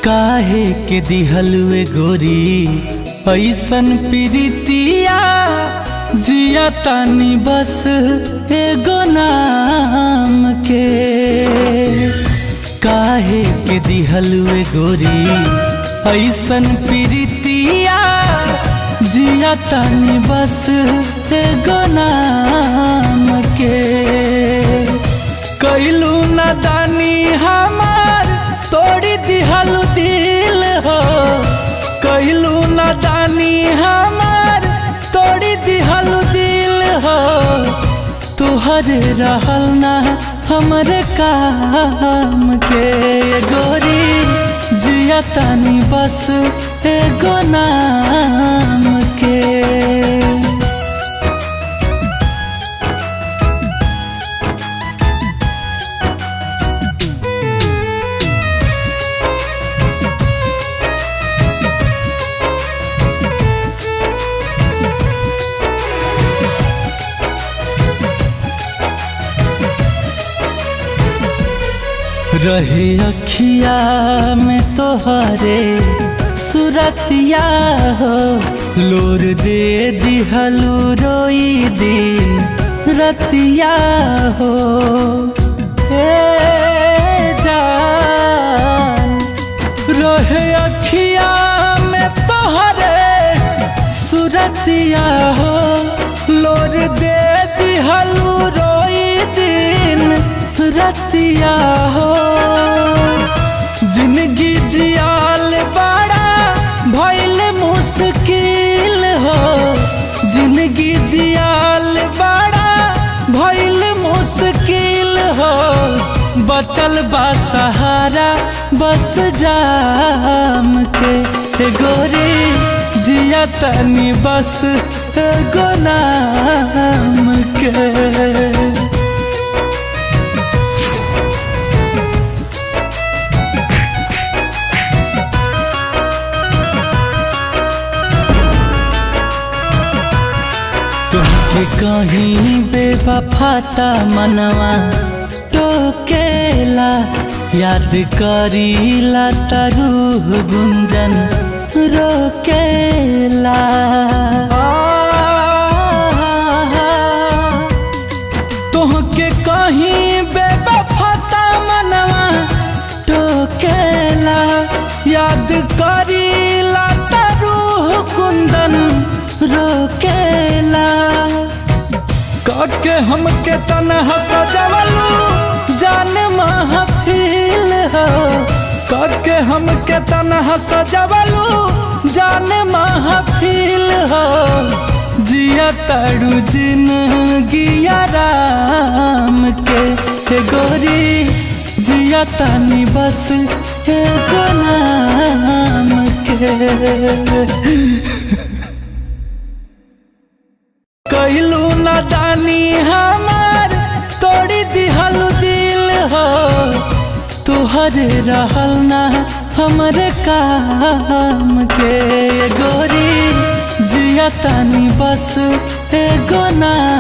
काहे के दिहलुए गोरी ऐसन प्रीतिया जिया तानी बस एगो नाम के। काहे के दिहलुए गोरी ऐसन प्रीतिया जिया तानी बस एगो नाम के। कैलू नादानी हमार तोड़ी दिहलु दिल हो, कैलू नादानी हमार तोड़ी दिहलु दिल हो। तुहरे रहल ना हमरे काम के गोरी जिया तानी बस एगो नाम के। रहे अखिया में तोहरे सुरतिया हो, लोर दे दिहलु रोई दिन रतिया हो। जान रहे अखिया में तोहरे सुरतिया हो, लोर दे दिहलु रोई दिन रतिया हो। जिंदगी जियाल बड़ा भइल मुश्किल हो, जिंदगी जियाल बड़ा भइल मुश्किल हो। बचल बा सहारा बस जाम के गोरी जिया तनी बस एगो नाम के। तुमके कहीं बेवफाता मनवा टोकेला, याद करीला तरूह गुंजन रोकेला। तुमके कहीं बेवफाता मनवा टोकेला, याद करीला तरूह गुंजन रोकेला। काके हमके तन्हा सजवलू जान महफिल हो, काके हमके तन्हा सजवलू जान महफिल हो। जिया ताड़ू जिंदगी आराम के गोरी जिया तानी बस एगो नाम के। कैलू नादानी हमार तोड़ी दिहलु दिल हो, तुहरे रहल ना हमरे काम के गोरी जिया तानी बस एगो नाम